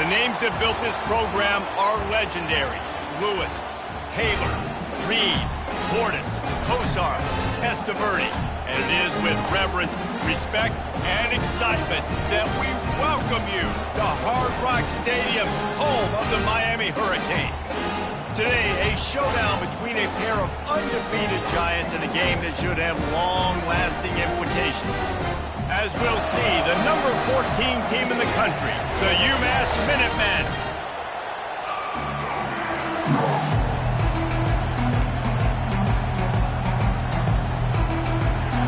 The names that built this program are legendary. Lewis, Taylor, Reed, Portis, Kosar, Testaverde. And it is with reverence, respect, and excitement that we welcome you to Hard Rock Stadium, home of the Miami Hurricanes. Today, a showdown between a pair of undefeated giants in a game that should have long-lasting implications. As we'll see, the number 14 team in the country, the UMass Minutemen.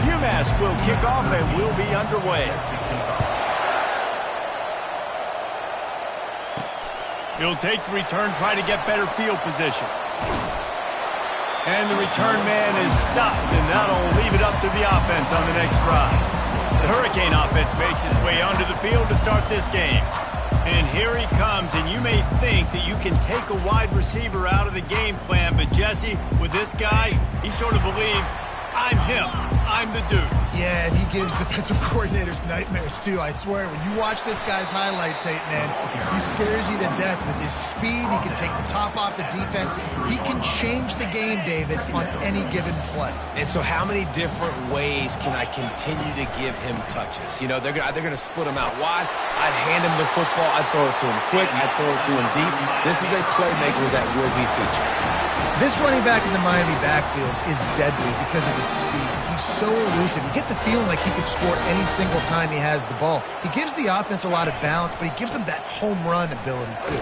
UMass will kick off and will be underway. He'll take the return, try to get better field position. And the return man is stopped, and that'll leave it up to the offense on the next drive. The Hurricane offense makes its way onto the field to start this game. And here he comes, and you may think that you can take a wide receiver out of the game plan, but Jesse, with this guy, he sort of believes, I'm him. I'm the dude. Yeah, and he gives defensive coordinators nightmares, too. I swear, when you watch this guy's highlight tape, man, he scares you to death with his speed. He can take the top off the defense. He can change the game, David, on any given play. And so how many different ways can I continue to give him touches? You know, they're going to split him out wide. I'd hand him the football. I'd throw it to him quick. I'd throw it to him deep. This is a playmaker that will be featured. This running back in the Miami backfield is deadly because of his speed. He's so elusive. You get the feeling like he could score any single time he has the ball. He gives the offense a lot of balance, but he gives them that home run ability, too.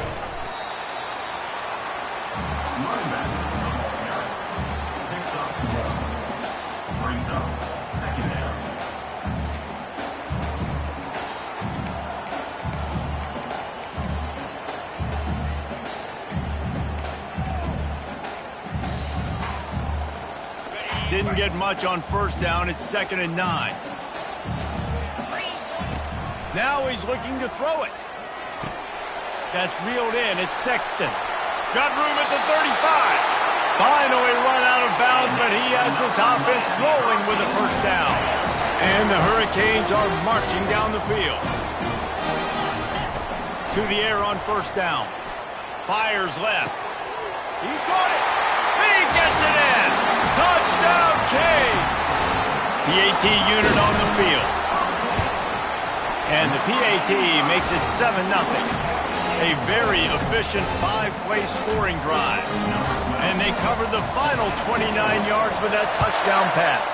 Didn't get much on first down. It's 2nd and 9. Now he's looking to throw it. That's reeled in. It's Sexton. Got room at the 35. Finally run out of bounds, but he has this offense rolling with a first down. And the Hurricanes are marching down the field. To the air on first down. Fires left. He caught it. He gets it in. Touchdown, Canes! PAT unit on the field. And the PAT makes it 7-0. A very efficient 5-play scoring drive. And they covered the final 29 yards with that touchdown pass.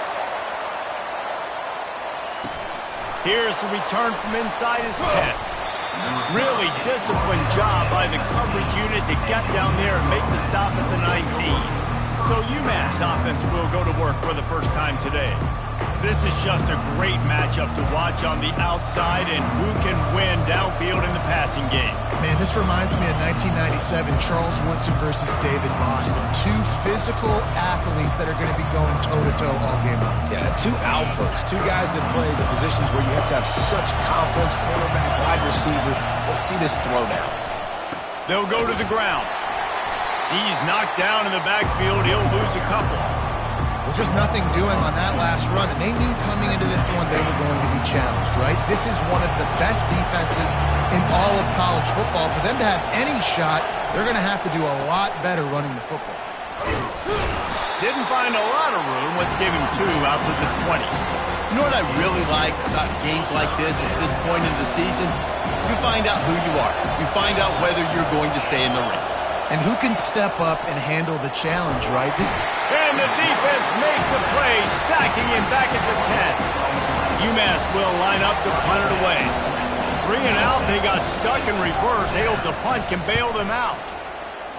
Here's the return from inside his 10. Really disciplined job by the coverage unit to get down there and make the stop at the 19. So UMass offense will go to work for the first time today. This is just a great matchup to watch on the outside, and who can win downfield in the passing game. Man, this reminds me of 1997, Charles Woodson versus David Boston. Two physical athletes that are going to be going toe-to-toe all game long. Yeah, two alphas, two guys that play the positions where you have to have such confidence, cornerback, wide receiver. Let's see this throwdown. They'll go to the ground. He's knocked down in the backfield. He'll lose a couple. Well, just nothing doing on that last run, and they knew coming into this one they were going to be challenged, right? This is one of the best defenses in all of college football. For them to have any shot, they're going to have to do a lot better running the football. Didn't find a lot of room. Let's give him 2 out to the 20. You know what I really like about games like this at this point in the season? You find out who you are. You find out whether you're going to stay in the race. And who can step up and handle the challenge, right? And the defense makes a play, sacking him back at the 10. UMass will line up to punt it away. 3 and out, they got stuck in reverse. Able to punt, can bail them out.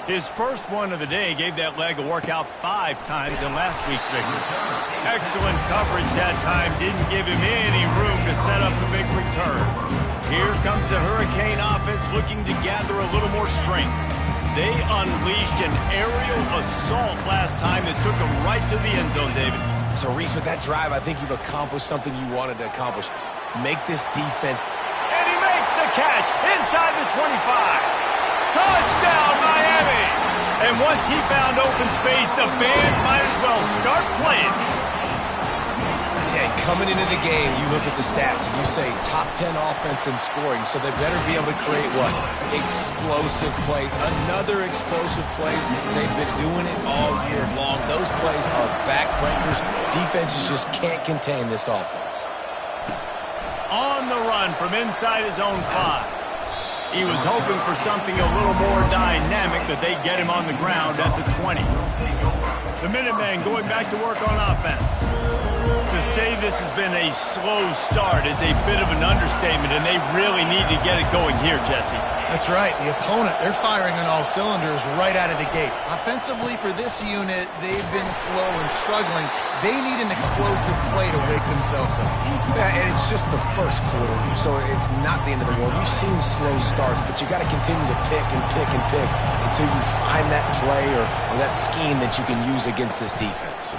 His first one of the day gave that leg a workout 5 times in last week's victory. Excellent coverage that time, didn't give him any room to set up a big return. Here comes the Hurricane offense looking to gather a little more strength. They unleashed an aerial assault last time that took them right to the end zone, David. So, Reese, with that drive, I think you've accomplished something you wanted to accomplish. Make this defense. And he makes the catch inside the 25. Touchdown, Miami! And once he found open space, the band might as well start playing. Yeah, And coming into the game, you look at the stats and you say top 10 offense in scoring, so they better be able to create what? Explosive plays. Another explosive plays. They've been doing it all year long. Those plays are backbreakers. Defenses just can't contain this offense. On the run from inside his own 5. He was hoping for something a little more dynamic, but they get him on the ground at the 20. The Minutemen going back to work on offense. To say this has been a slow start is a bit of an understatement, and they really need to get it going here, Jesse. That's right. The opponent, they're firing on all cylinders right out of the gate. Offensively for this unit, they've been slow and struggling. They need an explosive play to wake themselves up. Yeah, and it's just the first quarter, so it's not the end of the world. We've seen slow starts, but you got to continue to pick and pick and pick until you find that play or that scheme that you can use against this defense.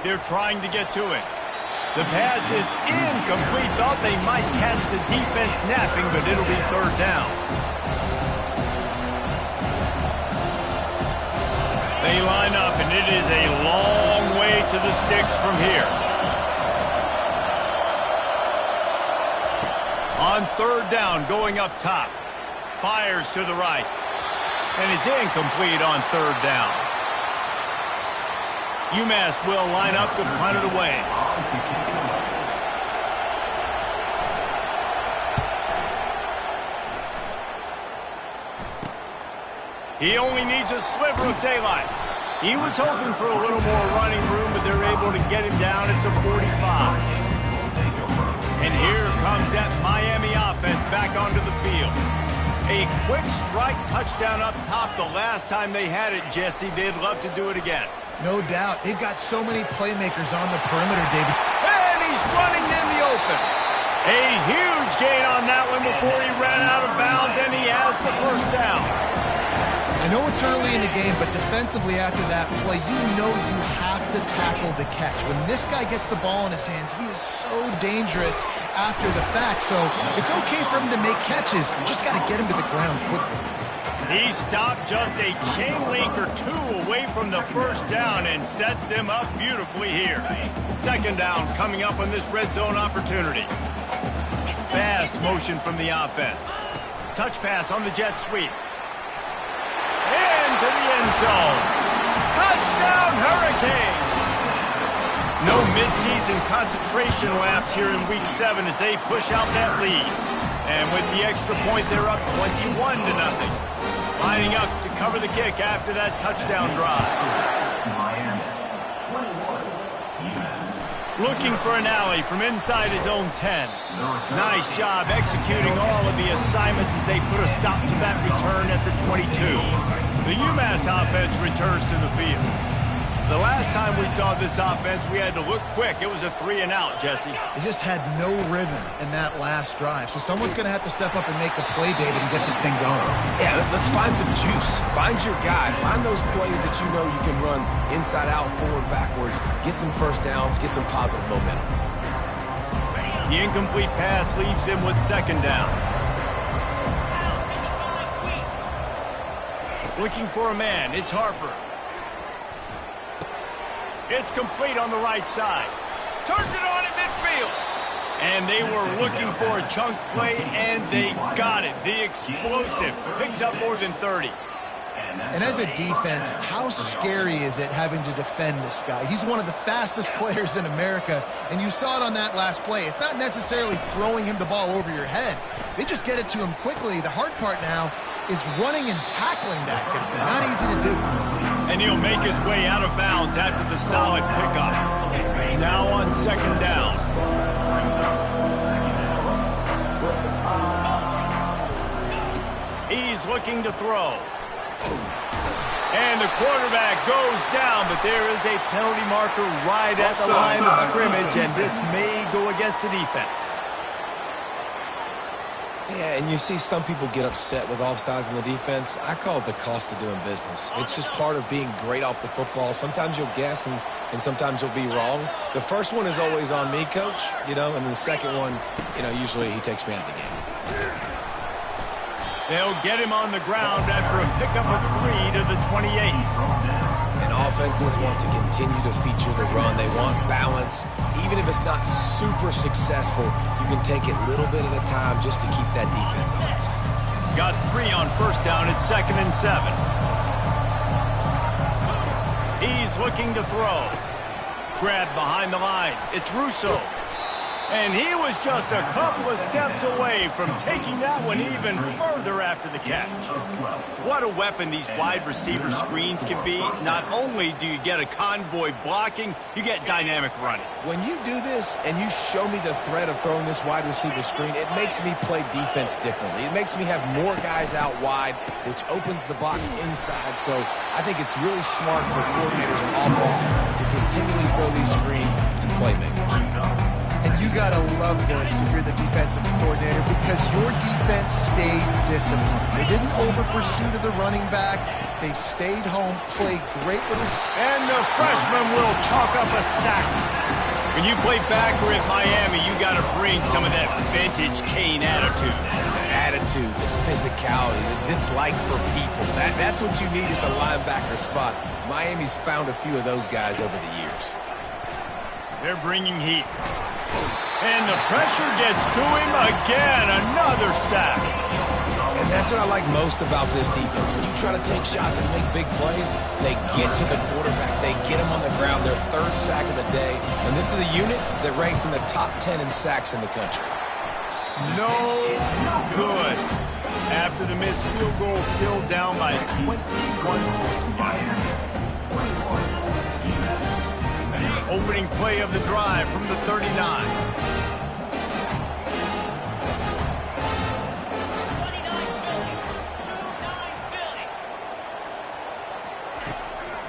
They're trying to get to it. The pass is incomplete. Thought they might catch the defense napping, but it'll be 3rd down. They line up, and it is a long way to the sticks from here. On 3rd down, going up top. Fires to the right. And it's incomplete on 3rd down. UMass will line up to punt it away. He only needs a sliver of daylight. He was hoping for a little more running room, but they're able to get him down at the 45. And here comes that Miami offense back onto the field. A quick strike touchdown up top the last time they had it, Jesse. They'd love to do it again. No doubt. They've got so many playmakers on the perimeter, David. And he's running in the open. A huge gain on that one before he ran out of bounds, and he has the 1st down. I know it's early in the game, but defensively after that play, you know you have to tackle the catch. When this guy gets the ball in his hands, he is so dangerous after the fact. So it's okay for him to make catches. You just got to get him to the ground quickly. He stopped just a chain link or 2 away from the 1st down and sets them up beautifully here. 2nd down coming up on this red zone opportunity. Fast motion from the offense. Touch pass on the jet sweep. Into the end zone. Touchdown, Hurricane! No midseason concentration laps here in Week 7 as they push out that lead. And with the extra point, they're up 21-0. Lining up to cover the kick after that touchdown drive. Looking for an alley from inside his own 10. Nice job executing all of the assignments as they put a stop to that return at the 22. The UMass offense returns to the field. The last time we saw this offense, we had to look quick. It was a 3-and-out, Jesse. They just had no rhythm in that last drive. So someone's going to have to step up and make a play, David, and get this thing going. Yeah, let's find some juice. Find your guy. Find those plays that you know you can run inside out, forward, backwards. Get some 1st downs. Get some positive momentum. The incomplete pass leaves him with 2nd down. Looking for a man. It's Harper. It's complete on the right side. Turns it on in midfield. And they were looking for a chunk play, and they got it. The explosive picks up more than 30. And as a defense, how scary is it having to defend this guy? He's one of the fastest players in America, and you saw it on that last play. It's not necessarily throwing him the ball over your head. They just get it to him quickly. The hard part now is running and tackling that guy. Not easy to do. And he'll make his way out of bounds after the solid pickup. Now on 2nd down. He's looking to throw. And the quarterback goes down, but there is a penalty marker right at the line of scrimmage, and this may go against the defense. Yeah, and you see some people get upset with offsides in the defense. I call it the cost of doing business. It's just part of being great off the football. Sometimes you'll guess and sometimes you'll be wrong. The first one is always on me, Coach, and then the second one, usually he takes me out of the game. They'll get him on the ground after a pickup of 3 to the 28. And off defenses want to continue to feature the run. They want balance. Even if it's not super successful, you can take it little bit at a time just to keep that defense honest. Got 3 on first down at 2nd and 7. He's looking to throw. Grab behind the line. It's Russo. And he was just a couple of steps away from taking that one even further after the catch. What a weapon these wide receiver screens can be. Not only do you get a convoy blocking, you get dynamic running. When you do this and you show me the threat of throwing this wide receiver screen, it makes me play defense differently. It makes me have more guys out wide, which opens the box inside. So I think it's really smart for coordinators and offenses to continually throw these screens to playmakers. And you got to love this if you're the defensive coordinator because your defense stayed disciplined. They didn't over-pursue to the running back. They stayed home, played great with it. And the freshman will chalk up a sack. When you play backer at Miami, you got to bring some of that vintage Kane attitude. The attitude, the physicality, the dislike for people. That's what you need at the linebacker spot. Miami's found a few of those guys over the years. They're bringing heat. And the pressure gets to him again. Another sack. And that's what I like most about this defense. When you try to take shots and make big plays, they get to the quarterback. They get him on the ground. Their 3rd sack of the day. And this is a unit that ranks in the top 10 in sacks in the country. No good. After the missed field goal, still down by 21 points. Opening play of the drive from the 39.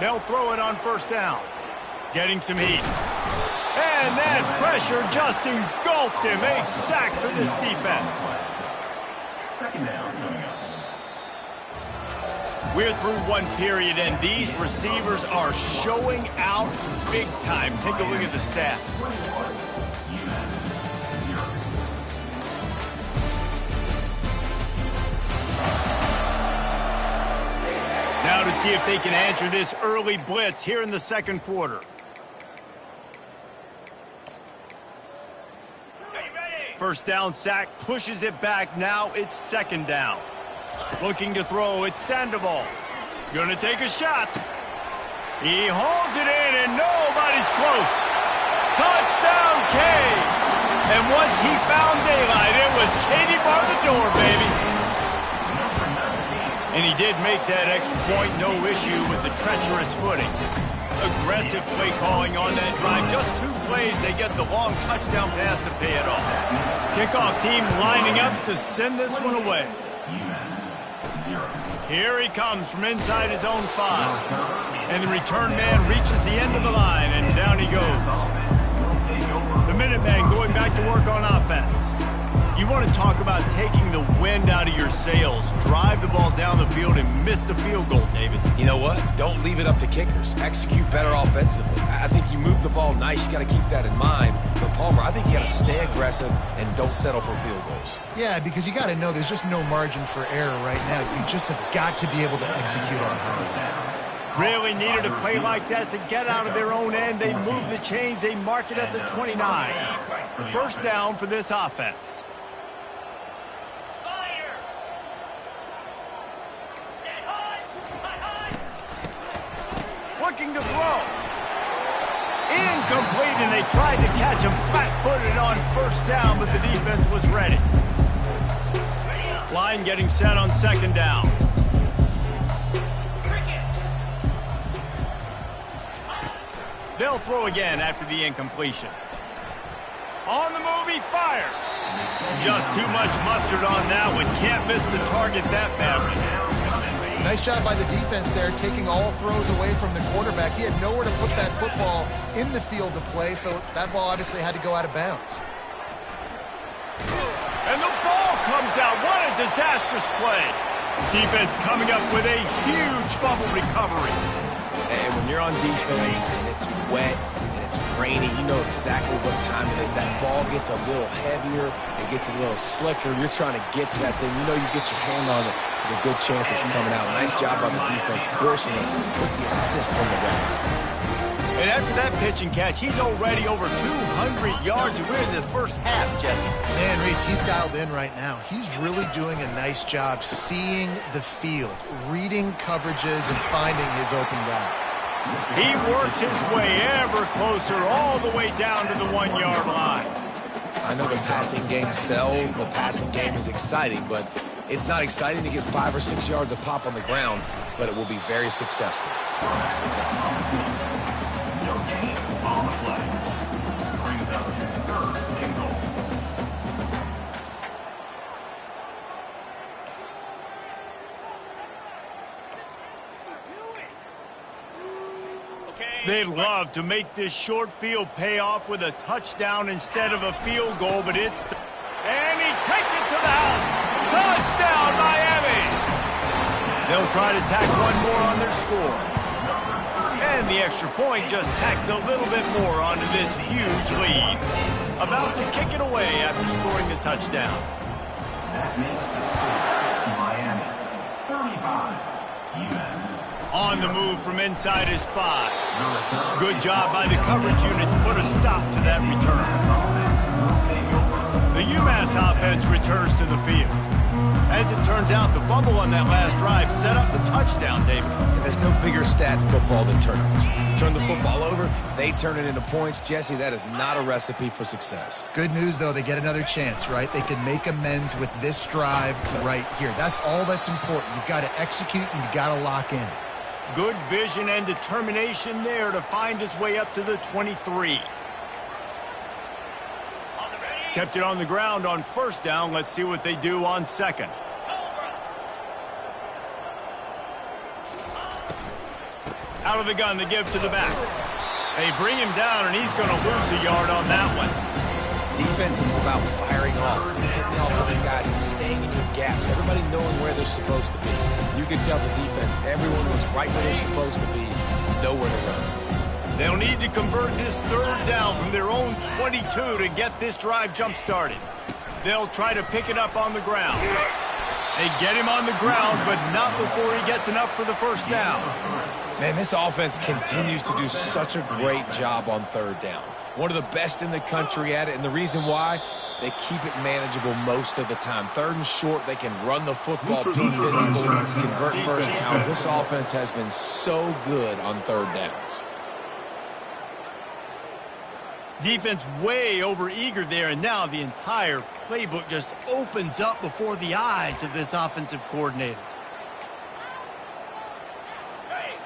They'll throw it on first down. Getting some heat. And that pressure just engulfed him. A sack for this defense. 2nd down. We're through one period, and these receivers are showing out big time. Take a look at the stats. Now to see if they can answer this early blitz here in the 2nd quarter. First down sack, pushes it back. Now it's 2nd down. Looking to throw, it's Sandoval. Gonna take a shot. He holds it in, and nobody's close. Touchdown, Canes! And once he found daylight, it was Katie bar the door, baby. And he did make that extra point, no issue with the treacherous footing. Aggressive play calling on that drive. Just 2 plays, they get the long touchdown pass to pay it off. Kickoff team lining up to send this one away. Here he comes from inside his own 5. And the return man reaches the end of the line, and down he goes. The Minutemen going back to work on offense. You want to talk about taking the wind out of your sails. Drive the ball down the field and miss the field goal, David. You know what? Don't leave it up to kickers. Execute better offensively. I think you move the ball nice. You got to keep that in mind. But, Palmer, I think you got to stay aggressive and don't settle for field goals. Yeah, because you got to know there's just no margin for error right now. You just have got to be able to execute on a high. Really needed a play like that to get out of their own end. They move the chains. They mark it at the 29. First down for this offense. Looking to throw. Incomplete, and they tried to catch him flat-footed on first down, but the defense was ready. Line getting set on 2nd down. They'll throw again after the incompletion. On the move, he fires. Just too much mustard on that one. Can't miss the target that badly. Nice job by the defense there, taking all throws away from the quarterback. He had nowhere to put that football in the field to play, so that ball obviously had to go out of bounds. And the ball comes out. What a disastrous play. Defense coming up with a huge fumble recovery. And when you're on defense and it's wet and it's rainy, you know exactly what time it is. That ball gets a little heavier, it gets a little slicker. You're trying to get to that thing. You know you get your hand on it. There's a good chance it's coming out. Nice job by the defense forcing it with the assist from the ground. And after that pitch and catch, he's already over 200 yards, and we're in the first half, Jesse. Man, Reese, he's dialed in right now. He's really doing a nice job seeing the field, reading coverages, and finding his open guy. He works his way ever closer all the way down to the 1-yard line. I know the passing game sells, and the passing game is exciting, but it's not exciting to get 5 or 6 yards of pop on the ground, but it will be very successful. They'd love to make this short field pay off with a touchdown instead of a field goal, but it's... And he takes it to the house. Touchdown, Miami! They'll try to tack one more on their score. And the extra point just tacks a little bit more onto this huge lead. About to kick it away after scoring the touchdown. That makes the score Miami 35, UMass. On the move from inside his 5. Good job by the coverage unit to put a stop to that return. The UMass offense returns to the field. As it turns out, the fumble on that last drive set up the touchdown, David. And there's no bigger stat in football than turnovers. You turn the football over, they turn it into points. Jesse, that is not a recipe for success. Good news, though, they get another chance, right? They can make amends with this drive right here. That's all that's important. You've got to execute and you've got to lock in. Good vision and determination there to find his way up to the 23. Kept it on the ground on first down. Let's see what they do on second. Out of the gun, they give to the back. They bring him down, and he's going to lose a yard on that one. Defense is about firing off, hitting the offensive guys, and staying in your gaps. Everybody knowing where they're supposed to be. You can tell the defense, everyone was right where they're supposed to be, nowhere to run. They'll need to convert this third down from their own 22 to get this drive jump-started. They'll try to pick it up on the ground. They get him on the ground, but not before he gets enough for the first down. Man, this offense continues to do such a great job on third down. One of the best in the country at it, and the reason why, they keep it manageable most of the time. Third and short, they can run the football, be physical, convert first downs. This offense has been so good on third downs. Defense way over-eager there, and now the entire playbook just opens up before the eyes of this offensive coordinator.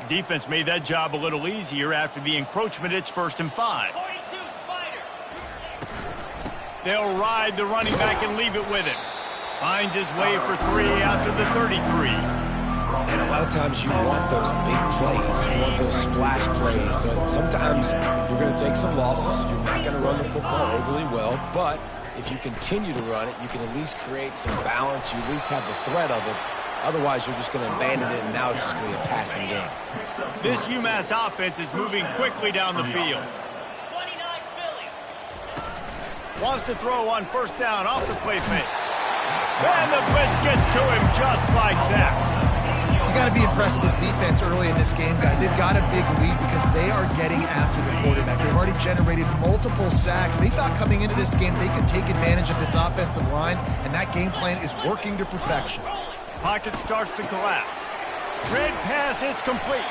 Defense made that job a little easier after the encroachment. It's 1st and 5. They'll ride the running back and leave it with him. Finds his way for 3 out to the 33. And a lot of times you want those big plays. You want those splash plays. But sometimes you're going to take some losses. You're not going to run the football overly well. But if you continue to run it, you can at least create some balance. You at least have the threat of it. Otherwise, you're just going to abandon it, and now it's just going to be a passing game. This UMass offense is moving quickly down the field. Wants to throw on first down off the play fake. And the blitz gets to him just like that. You got to be impressed with this defense early in this game, guys. They've got a big lead because they are getting after the quarterback. They've already generated multiple sacks. They thought coming into this game they could take advantage of this offensive line, and that game plan is working to perfection. Pocket starts to collapse. Red pass, it's complete.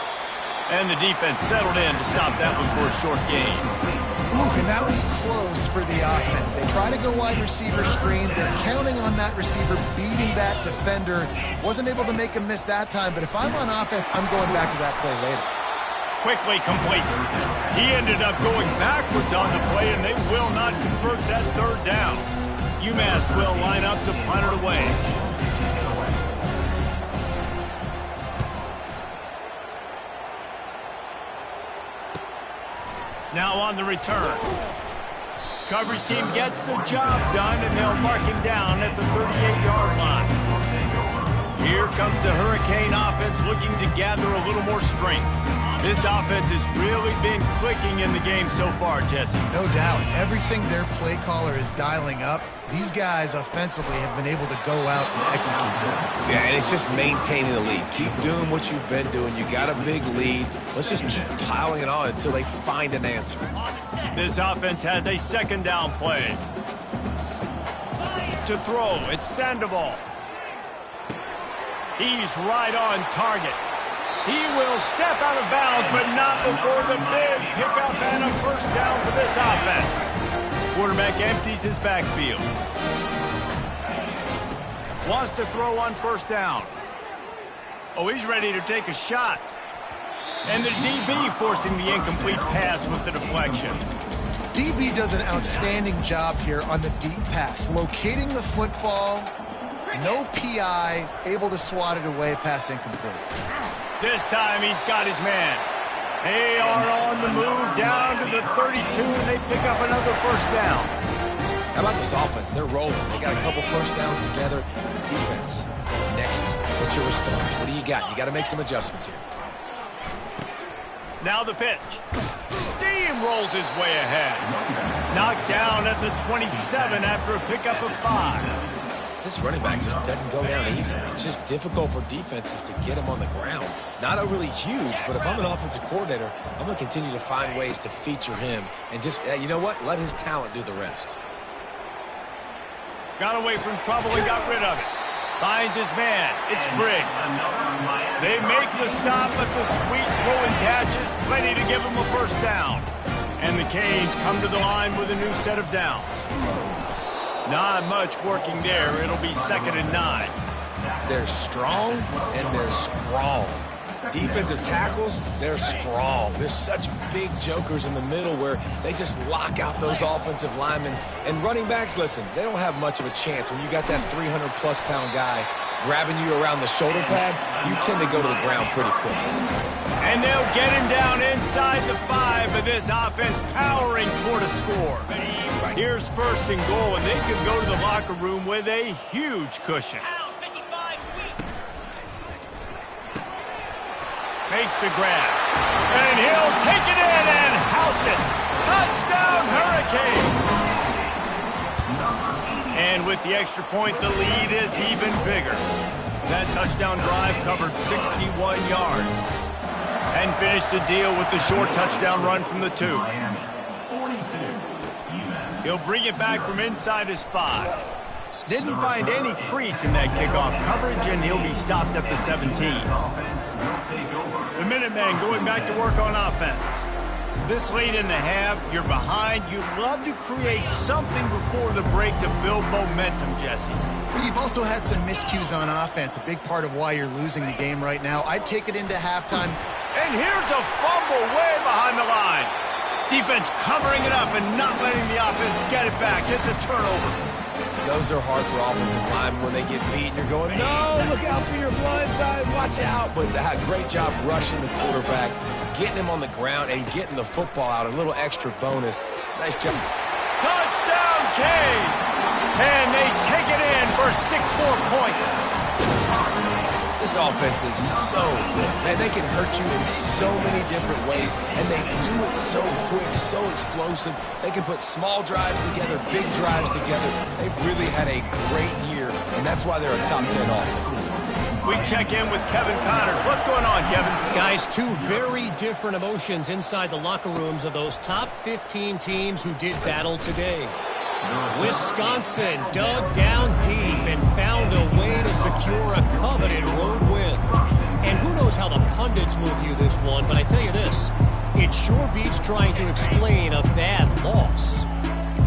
And the defense settled in to stop that one for a short gain. Ooh, and that was close for the offense. They try to go wide receiver screen. They're counting on that receiver beating that defender. Wasn't able to make him miss that time, but if I'm on offense, I'm going back to that play later. Quickly complete. He ended up going backwards on the play, and they will not convert that third down. UMass will line up to punt it away. Now on the return. Coverage team gets the job done, and they'll mark him down at the 38-yard line. Here comes the Hurricane offense looking to gather a little more strength. This offense has really been clicking in the game so far, Jesse. No doubt. Everything their play caller is dialing up, these guys offensively have been able to go out and execute them. Yeah, and it's just maintaining the lead. Keep doing what you've been doing. You got a big lead. Let's just keep piling it on until they find an answer. This offense has a second down play. To throw, it's Sandoval. He's right on target. He will step out of bounds, but not before the big pickup and a first down for this offense. Quarterback empties his backfield. Wants to throw on first down. Oh, he's ready to take a shot. And the DB forcing the incomplete pass with the deflection. DB does an outstanding job here on the deep pass, locating the football, no PI, able to swat it away, pass incomplete. This time he's got his man. They are on the move down to the 32, and they pick up another first down. How about this offense? They're rolling. They got a couple first downs together. Defense. Next, what's your response? What do you got? You got to make some adjustments here. Now the pitch. Steamrolls his way ahead. Knocked down at the 27 after a pickup of 5. This running back just doesn't go down easily. It's just difficult for defenses to get him on the ground. Not overly huge, but if I'm an offensive coordinator, I'm going to continue to find ways to feature him and just, you know what, let his talent do the rest. Got away from trouble and got rid of it. Finds his man. It's Briggs. They make the stop, but the sweet throw and catch is plenty to give them a first down. And the Canes come to the line with a new set of downs. Not much working there. It'll be 2nd and 9. They're strong and they're strong. Defensive tackles, they're strong. There's such big jokers in the middle where they just lock out those offensive linemen. And running backs, listen, they don't have much of a chance. When you got that 300-plus pound guy grabbing you around the shoulder pad, you tend to go to the ground pretty quickly. And they'll get him down inside the 5, but this offense powering toward a score. Here's 1st and goal, and they could go to the locker room with a huge cushion. Makes the grab. And he'll take it in and house it. Touchdown, Hurricane! And with the extra point, the lead is even bigger. That touchdown drive covered 61 yards. And finished the deal with the short touchdown run from the 2. He'll bring it back from inside his 5. Didn't find any crease in that kickoff coverage, and he'll be stopped at the 17. The Minutemen going back to work on offense. This late in the half, you're behind. You'd love to create something before the break to build momentum, Jesse. But you've also had some miscues on offense, a big part of why you're losing the game right now. I'd take it into halftime. And here's a fumble way behind the line. Defense covering it up and not letting the offense get it back. It's a turnover. Those are hard for offensive linemen when they get beat and you're going, no, look out for your blind side, watch out. But great job rushing the quarterback, getting him on the ground and getting the football out. A little extra bonus. Nice job. Touchdown, Canes! And they take it in for 6 more points. This offense is so good. Man, they can hurt you in so many different ways, and they do it so quick, so explosive. They can put small drives together, big drives together. They've really had a great year, and that's why they're a top 10 offense. We check in with Kevin Connors. What's going on, Kevin? Guys, 2 very different emotions inside the locker rooms of those top 15 teams who did battle today. Wisconsin dug down deep and found a way to secure a coveted road win. And who knows how the pundits will view this one, but I tell you this, it sure beats trying to explain a bad loss.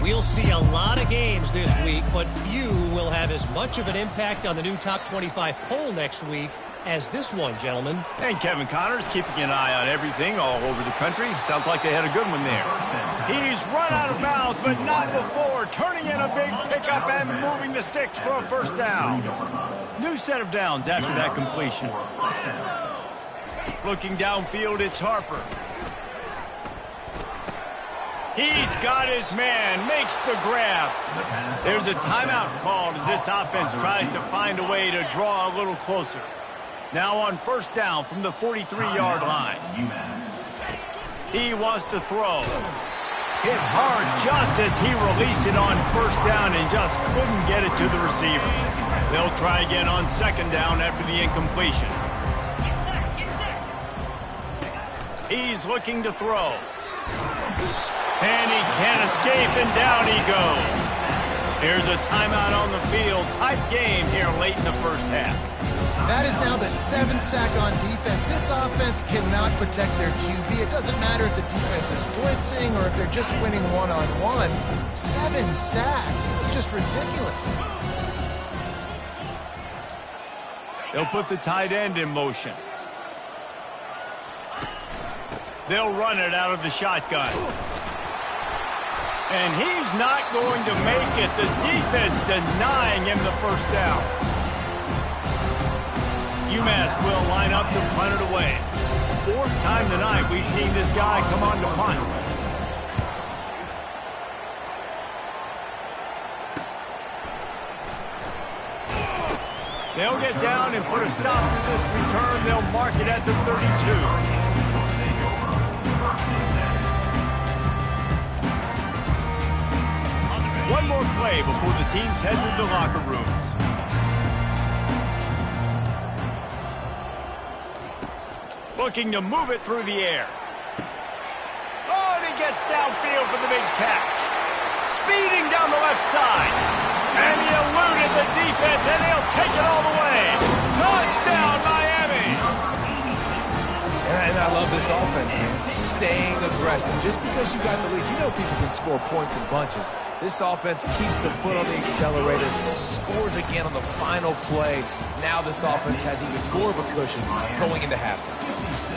We'll see a lot of games this week, but few will have as much of an impact on the new top 25 poll next week as this one, gentlemen. And Kevin Connors keeping an eye on everything all over the country. Sounds like they had a good one there. He's run out of bounds, but not before turning in a big pickup and moving the sticks for a first down. New set of downs after that completion. Looking downfield, it's Harper. He's got his man, makes the grab. There's a timeout called as this offense tries to find a way to draw a little closer. Now on first down from the 43-yard line. He wants to throw. Hit hard just as he released it on first down and just couldn't get it to the receiver. They'll try again on second down after the incompletion. He's looking to throw. And he can't escape, and down he goes. Here's a timeout on the field. Tight game here late in the first half. That is now the 7th sack on defense. This offense cannot protect their QB. It doesn't matter if the defense is blitzing or if they're just winning one-on-one. 7 sacks. That's just ridiculous. They'll put the tight end in motion. They'll run it out of the shotgun. And he's not going to make it. The defense denying him the first down. UMass will line up to punt it away. 4th time tonight we've seen this guy come on to punt. They'll get down and put a stop to this return. They'll mark it at the 32. One more play before the teams head to the locker rooms. Looking to move it through the air. Oh, and he gets downfield for the big catch. Speeding down the left side. And he eluded the defense, and he'll take it all the way. Touchdown, Miami! And I love this offense, man. Staying aggressive. Just because you got the lead, you know people can score points in bunches. This offense keeps the foot on the accelerator, scores again on the final play. Now this offense has even more of a cushion going into halftime.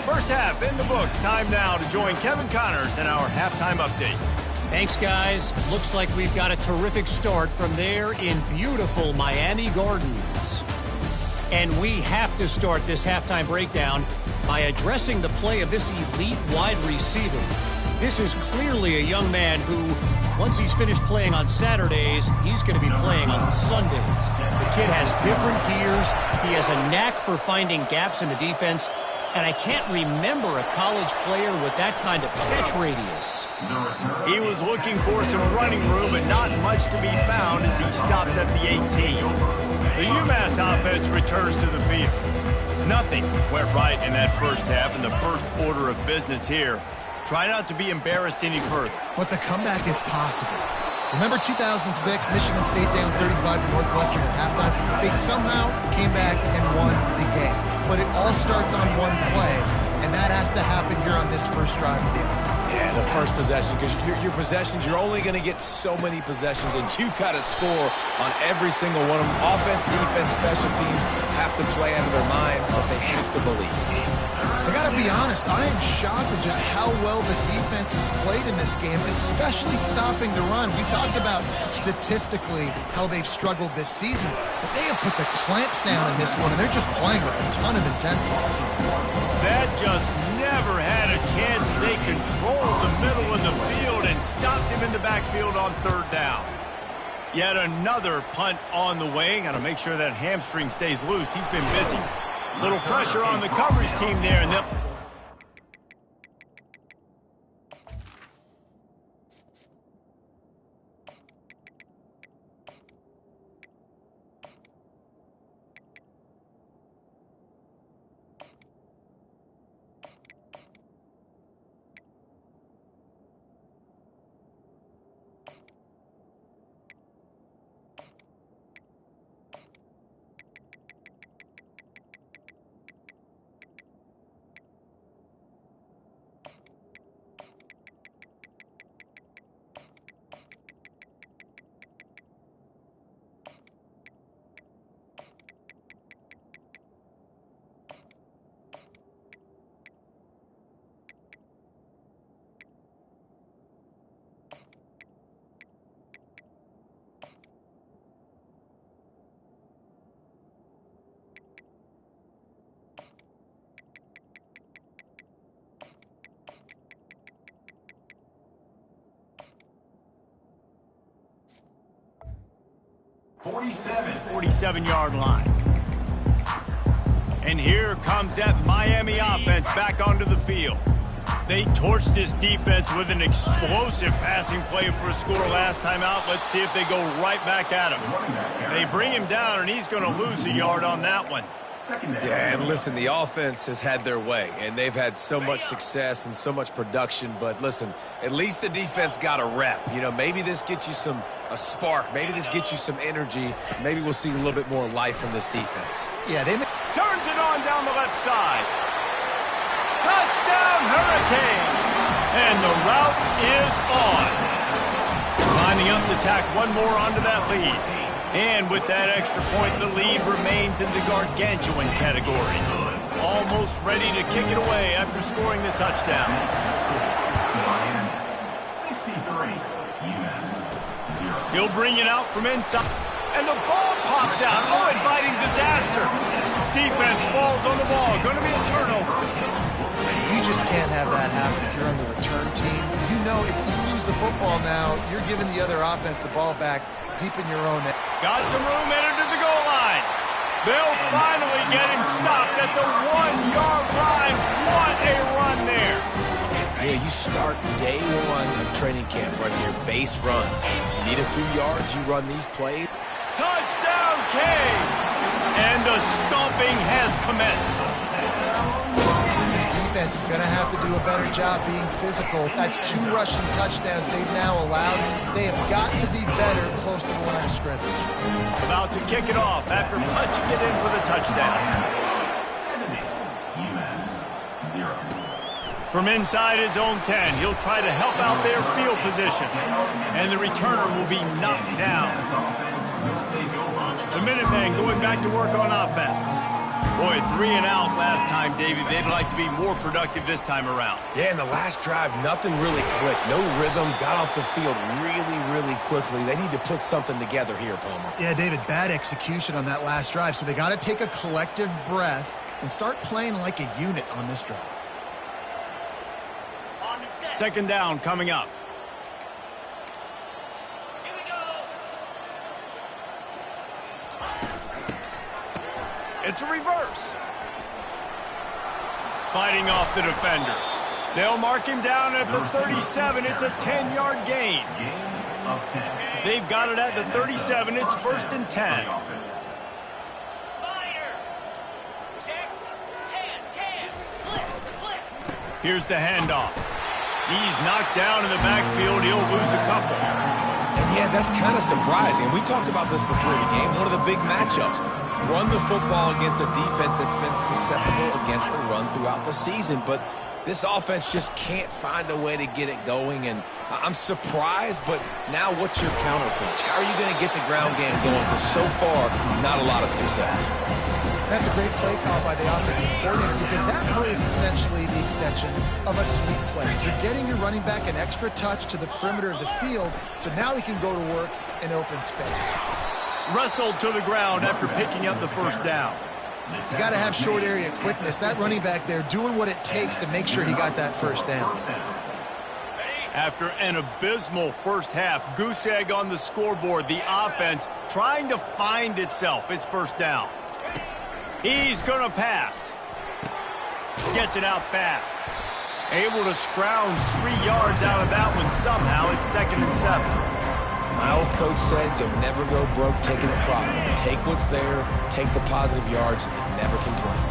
First half in the books. Time now to join Kevin Connors in our halftime update. Thanks, guys. Looks like we've got a terrific start from there in beautiful Miami Gardens. And we have to start this halftime breakdown by addressing the play of this elite wide receiver. This is clearly a young man who, once he's finished playing on Saturdays, he's going to be playing on Sundays. The kid has different gears. He has a knack for finding gaps in the defense. And I can't remember a college player with that kind of catch radius. He was looking for some running room, but not much to be found as he stopped at the 18. The UMass offense returns to the field. Nothing went right in that first half, and the first order of business here. Try not to be embarrassed any further. But the comeback is possible. Remember 2006, Michigan State down 35 to Northwestern at halftime? They somehow came back and won the game. But it all starts on one play, and that has to happen here on this first drive of the game. Yeah, the first possession, because your possessions, you're only going to get so many possessions, and you got to score on every single one of them. Offense, defense, special teams have to play out of their mind, but they have to believe. I got to be honest, I am shocked at just how well the defense has played in this game, especially stopping the run. We talked about statistically how they've struggled this season, but they have put the clamps down in this one, and they're just playing with a ton of intensity. That just never had a chance. They controlled the middle of the field and stopped him in the backfield on third down. Yet another punt on the way. Got to make sure that hamstring stays loose. He's been busy. Little pressure on the coverage team there, and they'll... 47-yard line. And here comes that Miami offense back onto the field. They torched this defense with an explosive passing play for a score last time out. Let's see if they go right back at him. They bring him down, and he's going to lose a yard on that one. Yeah, and listen, the offense has had their way, and they've had so much success and so much production. But listen, at least the defense got a rep. You know, maybe this gets you a spark. Maybe this gets you some energy. Maybe we'll see a little bit more life from this defense. Yeah, turns it on down the left side. Touchdown, Hurricanes! And the route is on. Lining up to tack one more onto that lead. And with that extra point, the lead remains in the gargantuan category. Almost ready to kick it away after scoring the touchdown. 63, UMass 0. He'll bring it out from inside. And the ball pops out. Oh, inviting disaster. Defense falls on the ball. Going to be a turnover. You just can't have that happen if you're on the return team. You know, if you lose the football now, you're giving the other offense the ball back deep in your own net. Got some room headed to the goal line. They'll finally get him stopped at the 1-yard line. What a run there. Yeah, you start day one of training camp running your base runs. You need a few yards, you run these plays. Touchdown, Canes! And the stomping has commenced. This defense is going to have to do a better job being physical. That's 2 rushing touchdowns they've now allowed. They have got to be better close to the line of scrimmage. About to kick it off after punching it in for the touchdown. 70, UMass 0. From inside his own 10, he'll try to help out their field position. And the returner will be knocked down. The Minutemen going back to work on offense. Boy, 3 and out last time, Davey. They'd like to be more productive this time around. Yeah, in the last drive, nothing really clicked. No rhythm, got off the field really quickly. They need to put something together here, Palmer. Yeah, David, bad execution on that last drive, so they got to take a collective breath and start playing like a unit on this drive. Second down coming up. It's a reverse. Fighting off the defender. They'll mark him down at the 37. It's a 10-yard gain. They've got it at the 37. It's 1st and 10. Here's the handoff. He's knocked down in the backfield. He'll lose a couple. And yeah, that's kind of surprising. We talked about this before the game. One of the big matchups. Run the football against a defense that's been susceptible against the run throughout the season. But this offense just can't find a way to get it going. And I'm surprised, but now what's your counterpunch? How are you going to get the ground game going? Because so far, not a lot of success. That's a great play call by the offensive coordinator because that play is essentially the extension of a sweep play. You're getting your running back an extra touch to the perimeter of the field, so now he can go to work in open space. Wrestled to the ground after picking up the first down. You got to have short area quickness. That running back there doing what it takes to make sure he got that first down. After an abysmal first half, goose egg on the scoreboard, the offense trying to find itself. It's first down. He's going to pass. Gets it out fast. Able to scrounge 3 yards out of that one somehow. It's 2nd and 7. My old coach said you'll never go broke taking a profit. Take what's there, take the positive yards, and never complain.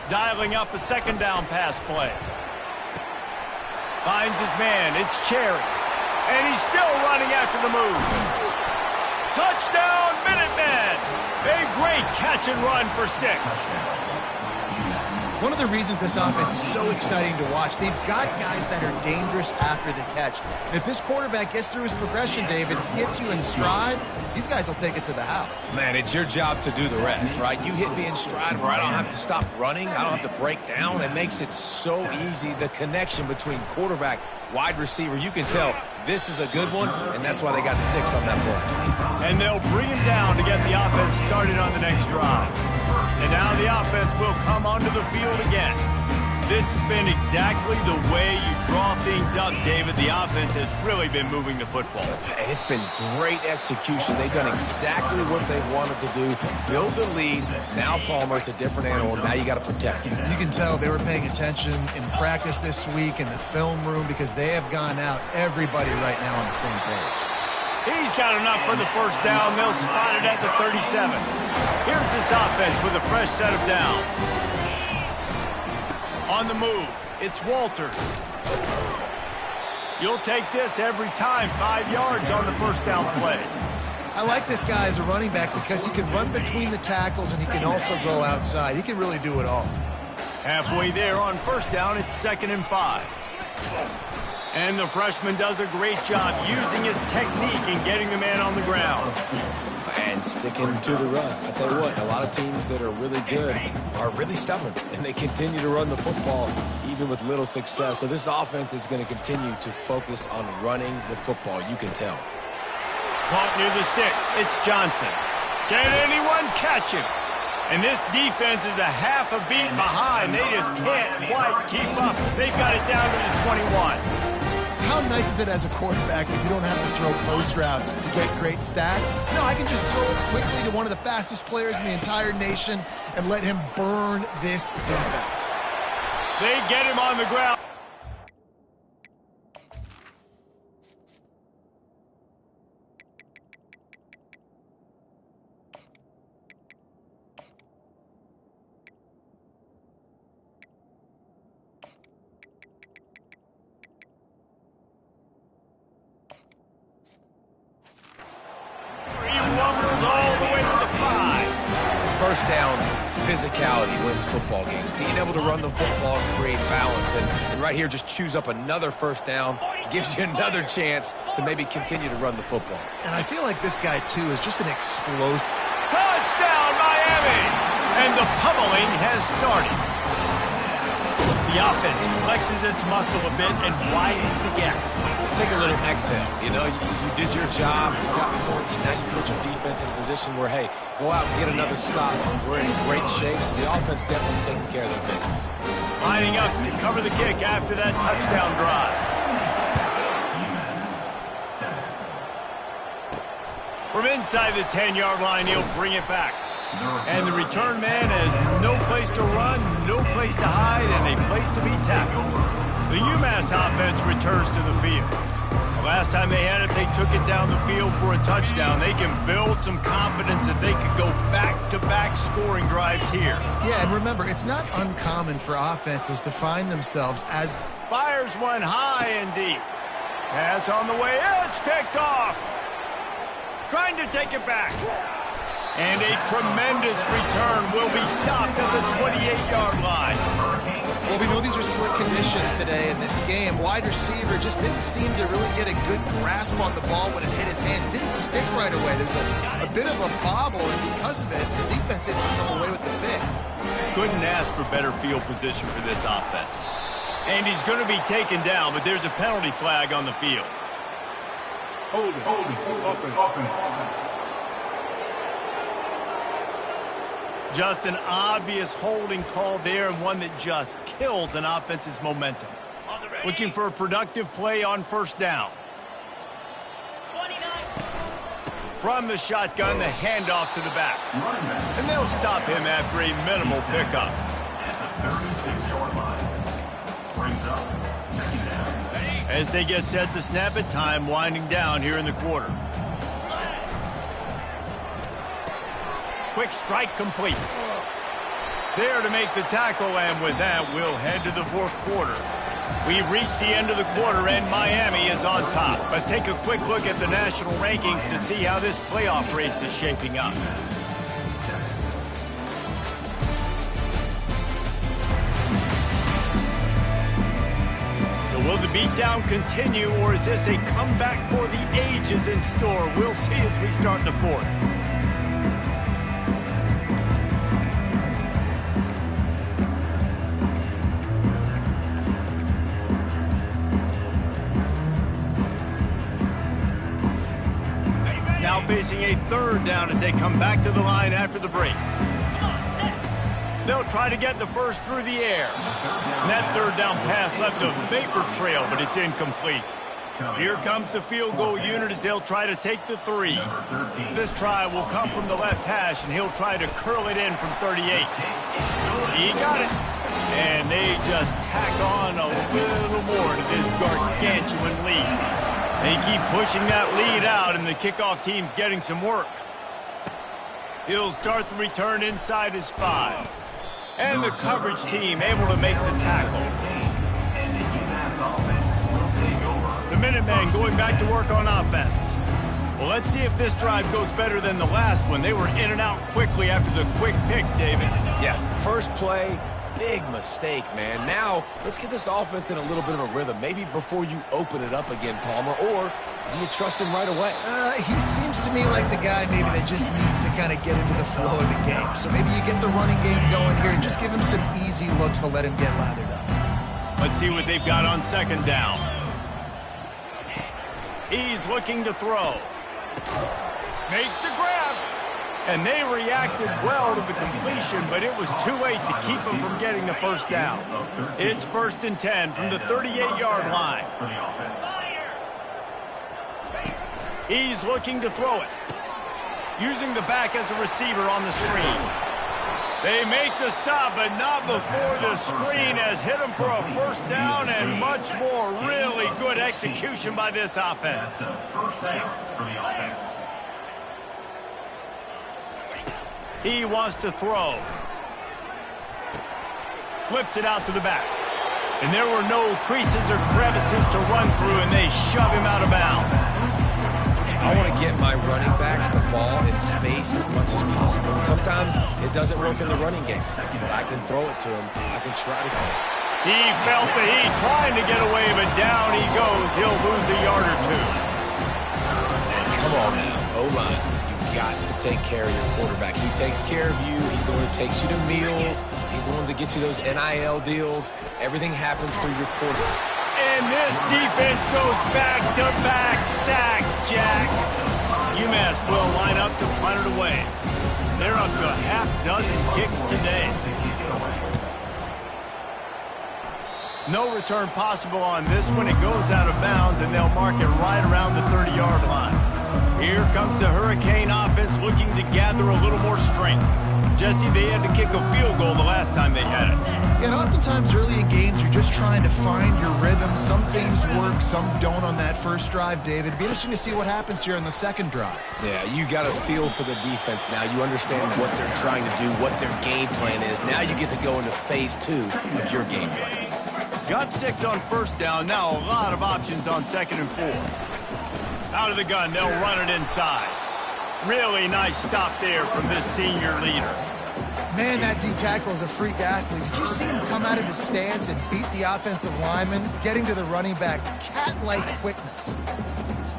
Dialing up a 2nd down pass play. Finds his man. It's Cherry. And he's still running after the move. Touchdown, Minutemen! A great catch and run for 6. One of the reasons this offense is so exciting to watch, they've got guys that are dangerous after the catch. And if this quarterback gets through his progression, David, hits you in stride, these guys will take it to the house. Man, it's your job to do the rest, right? You hit me in stride where I don't have to stop running. I don't have to break down. It makes it so easy. The connection between quarterback, wide receiver, you can tell this is a good one, and that's why they got 6 on that play. And they'll bring him down to get the offense started on the next drive. And now the offense will come onto the field again. This has been exactly the way you draw things up, David. The offense has really been moving the football. And it's been great execution. They've done exactly what they wanted to do. Build the lead. Now, Palmer, it's a different animal. Now you got to protect him. You can tell they were paying attention in practice this week in the film room because they have gone out, everybody right now on the same page. He's got enough for the first down. They'll spot it at the 37. Here's this offense with a fresh set of downs. On the move, it's Walters. You'll take this every time. 5 yards on the first down play. I like this guy as a running back because he can run between the tackles and he can also go outside. He can really do it all. Halfway there on first down, it's 2nd and 5. And the freshman does a great job using his technique and getting the man on the ground. And sticking to the run. I tell you what, a lot of teams that are really good are really stubborn, and they continue to run the football even with little success. So this offense is going to continue to focus on running the football. You can tell. Caught near the sticks. It's Johnson. Can anyone catch him? And this defense is a half a beat behind. They just can't quite keep up. They've got it down to the 21. How nice is it as a quarterback if you don't have to throw post routes to get great stats? No, I can just throw it quickly to one of the fastest players in the entire nation and let him burn this defense. They get him on the ground. First down, physicality wins football games. Being able to run the football and create balance. And right here, just choose up another first down. Gives you another chance to maybe continue to run the football. And I feel like this guy, too, is just an explosive. Touchdown, Miami! And the pummeling has started. The offense flexes its muscle a bit and widens the gap. Take a little exhale. You know, you did your job. You got points. Now you put your defense in a position where, hey, go out and get another stop. We're in great shape, so the offense definitely taking care of their business. Lining up to cover the kick after that touchdown drive. From inside the 10-yard line, he'll bring it back. And the return man has no place to run, no place to hide, and a place to be tackled. The UMass offense returns to the field. Last time they had it, they took it down the field for a touchdown. They can build some confidence that they could go back-to-back scoring drives here. Yeah, and remember, it's not uncommon for offenses to find themselves as... Fires one high and deep. Pass on the way. It's picked off. Trying to take it back. And a tremendous return will be stopped at the 28-yard line. Well, we know these are slick conditions today in this game. Wide receiver just didn't seem to really get a good grasp on the ball when it hit his hands. Didn't stick right away. There's a bit of a bobble, and because of it, the defense didn't come away with the pick. Couldn't ask for better field position for this offense. And he's going to be taken down, but there's a penalty flag on the field. Hold it. Offense. Just an obvious holding call there, and one that just kills an offense's momentum. Looking for a productive play on first down. From the shotgun, the handoff to the back. And they'll stop him after a minimal pickup. At the 36-yard line. Brings up 2nd down. As they get set to snap it, time winding down here in the quarter. Quick strike complete. There to make the tackle, and with that, we'll head to the fourth quarter. We've reached the end of the quarter, and Miami is on top. Let's take a quick look at the national rankings to see how this playoff race is shaping up. So will the beatdown continue, or is this a comeback for the ages in store? We'll see as we start the fourth. Now facing a third down as they come back to the line after the break. They'll try to get the first through the air. And that third down pass left a vapor trail, but it's incomplete. Here comes the field goal unit as they'll try to take the 3. This try will come from the left hash, and he'll try to curl it in from 38. He got it. And they just tack on a little more to this gargantuan lead. They keep pushing that lead out, and the kickoff team's getting some work. He'll start the return inside his 5. And the coverage team able to make the tackle. The Minutemen going back to work on offense. Well, let's see if this drive goes better than the last one. They were in and out quickly after the quick pick, David. Yeah, first play, big mistake, man. Now, let's get this offense in a little bit of a rhythm. Maybe before you open it up again, Palmer, or do you trust him right away? He seems to me like the guy maybe that just needs to kind of get into the flow of the game. So maybe you get the running game going here and just give him some easy looks to let him get lathered up. Let's see what they've got on second down. He's looking to throw. Makes the grab. And they reacted well to the completion, but it was too late to keep them from getting the first down. It's 1st and 10 from the 38-yard line. He's looking to throw it. Using the back as a receiver on the screen. They make the stop, but not before the screen has hit him for a first down and much more. Really good execution by this offense. First down for the offense. He wants to throw. Flips it out to the back. And there were no creases or crevices to run through, and they shove him out of bounds. I want to get my running backs the ball in space as much as possible. And sometimes it doesn't work in the running game. But I can throw it to him. I can try to go. He felt the heat trying to get away, but down he goes. He'll lose a yard or 2. And come on now, O-line. You've got to take care of your quarterback. He takes care of you. He's the one who takes you to meals. He's the one that gets you those NIL deals. Everything happens through your quarterback. And this defense goes back-to-back sack, Jack. UMass will line up to punt it away. They're up to a half-dozen kicks today. No return possible on this one. It goes out of bounds, and they'll mark it right around the 30-yard line. Here comes the Hurricane offense looking to gather a little more strength. Jesse, they had to kick a field goal the last time they had it. Yeah, and oftentimes early in games, you're just trying to find your rhythm. Some things work, some don't on that first drive, David. It'd be interesting to see what happens here on the second drive. Yeah, you got a feel for the defense now. You understand what they're trying to do, what their game plan is. Now you get to go into phase 2 of your game plan. Got 6 on first down. Now a lot of options on 2nd and 4. Out of the gun, they'll run it inside. Really nice stop there from this senior leader. Man, that D tackle is a freak athlete. Did you see him come out of his stance and beat the offensive lineman, getting to the running back? Cat-like quickness.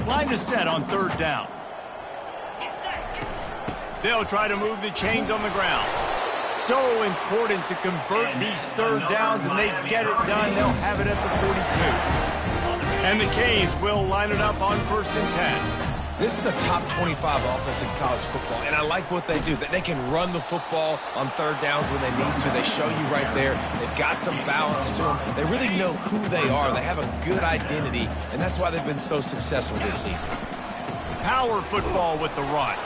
Line is set on 3rd down. They'll try to move the chains on the ground. So important to convert these 3rd downs, and they get it done. They'll have it at the 42. And the Canes will line it up on 1st and 10. This is a top 25 offense in college football, and I like what they do. They can run the football on 3rd downs when they need to. They show you right there. They've got some balance to them. They really know who they are. They have a good identity, and that's why they've been so successful this season. Power football with the run.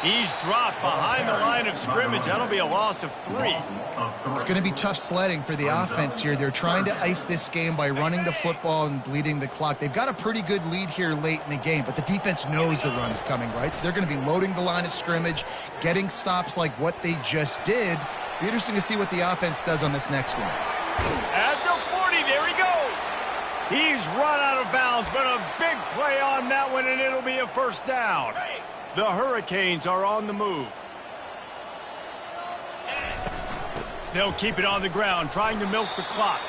He's dropped behind the line of scrimmage. That'll be a loss of 3. It's going to be tough sledding for the offense here. They're trying to ice this game by running the football and bleeding the clock. They've got a pretty good lead here late in the game, but the defense knows the run's coming, right? So they're going to be loading the line of scrimmage, getting stops like what they just did. Be interesting to see what the offense does on this next one. At the 40, there he goes. He's run out of bounds, but a big play on that one, and it'll be a first down. The Hurricanes are on the move. They'll keep it on the ground, trying to milk the clock.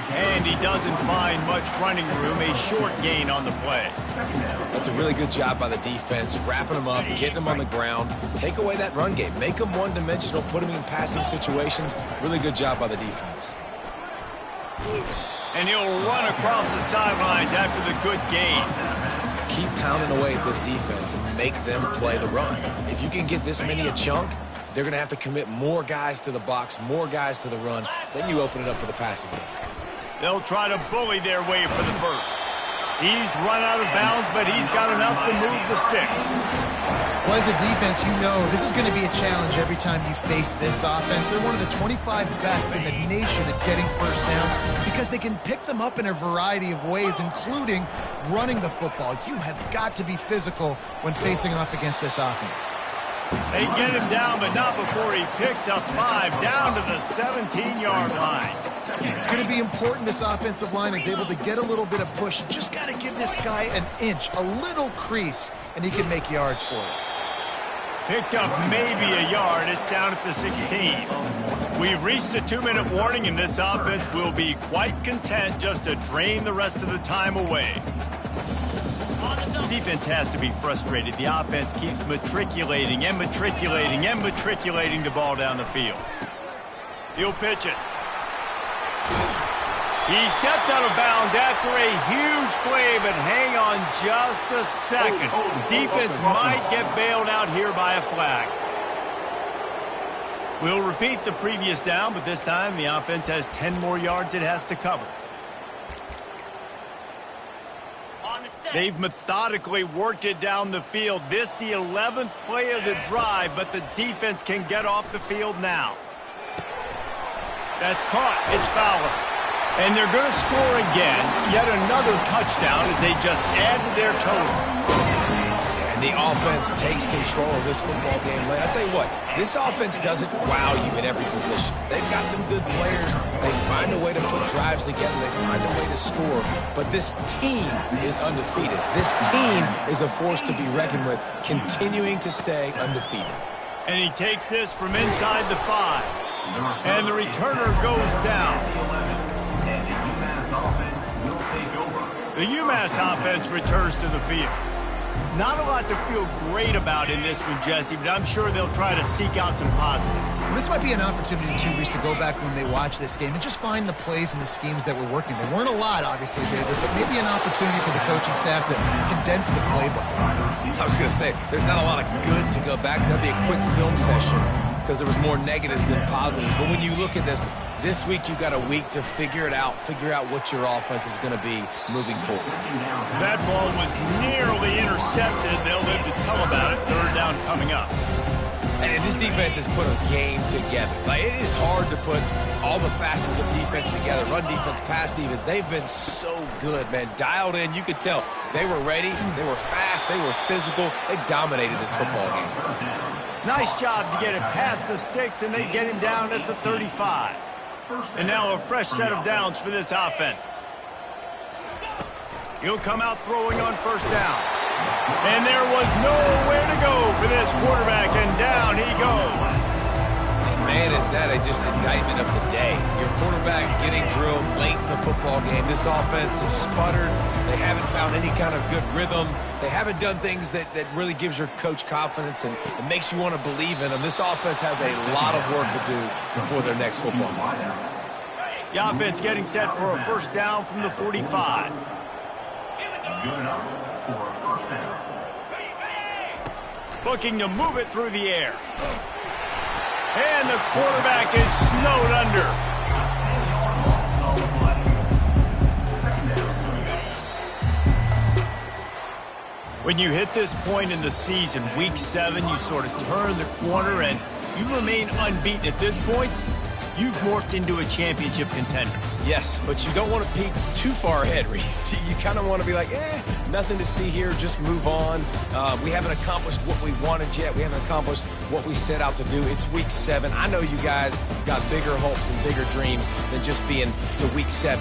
And he doesn't find much running room, a short gain on the play. That's a really good job by the defense, wrapping them up, getting them on the ground. Take away that run game. Make them one-dimensional, put them in passing situations. Really good job by the defense. And he'll run across the sidelines after the good gain. Keep pounding away at this defense and make them play the run. If you can get this many a chunk, they're going to have to commit more guys to the box, more guys to the run. Then you open it up for the passing game. They'll try to bully their way for the first. He's run out of bounds, but he's got enough to move the sticks. Well, as a defense, you know this is going to be a challenge every time you face this offense. They're one of the 25 best in the nation at getting first downs because they can pick them up in a variety of ways, including running the football. You have got to be physical when facing off against this offense. They get him down, but not before he picks up 5 down to the 17-yard line. It's going to be important this offensive line is able to get a little bit of push. You just got to give this guy an inch, a little crease, and he can make yards for it. Picked up maybe a yard. It's down at the 16. We've reached the 2-minute warning, and this offense will be quite content just to drain the rest of the time away. The defense has to be frustrated. The offense keeps matriculating and matriculating and matriculating the ball down the field. He'll pitch it. He steps out of bounds after a huge play, but hang on just a second. Defense might get bailed out here by a flag. We'll repeat the previous down, but this time the offense has 10 more yards it has to cover. They've methodically worked it down the field. This the 11th play of the drive, but the defense can get off the field now. That's caught. It's Fowler. And they're going to score again. Yet another touchdown as they just add to their total. And the offense takes control of this football game. I'll tell you what, this offense doesn't wow you at every position. They've got some good players. They find a way to put drives together. They find a way to score. But this team is undefeated. This team is a force to be reckoned with, continuing to stay undefeated. And he takes this from inside the 5. And the returner goes down. The UMass offense returns to the field. Not a lot to feel great about in this one, Jesse, but I'm sure they'll try to seek out some positives. This might be an opportunity, too, Reese, to go back when they watch this game and just find the plays and the schemes that were working. There weren't a lot, obviously, David, but maybe an opportunity for the coaching staff to condense the playbook. I was going to say, there's not a lot of good to go back to. That'd be a quick film session because there was more negatives than positives. But when you look at this week you got a week to figure it out, figure out what your offense is going to be moving forward. That ball was nearly intercepted. They'll live to tell about it. 3rd down coming up. And this defense has put a game together. It is hard to put all the facets of defense together. Run defense, pass defense. They've been so good, man. Dialed in. You could tell they were ready. They were fast. They were physical. They dominated this football game. Nice job to get it past the sticks, and they get him down at the 35. And now a fresh set of downs for this offense. He'll come out throwing on 1st down. And there was nowhere to go for this quarterback, and down he goes. And man, is that just indictment of the day. Your quarterback getting drilled late in the football game. This offense is sputtered. They haven't found any kind of good rhythm. They haven't done things that really gives your coach confidence and it makes you want to believe in them. This offense has a lot of work to do before their next football game. The offense getting set for a 1st down from the 45. Good enough for a 1st down. Looking to move it through the air. And the quarterback is snowed under. When you hit this point in the season, week 7, you sort of turn the corner and you remain unbeaten. At this point, you've morphed into a championship contender. Yes, but you don't want to peek too far ahead, Reese. You kind of want to be like, nothing to see here, just move on. We haven't accomplished what we wanted yet. We haven't accomplished what we set out to do. It's week 7. I know you guys got bigger hopes and bigger dreams than just being to week 7.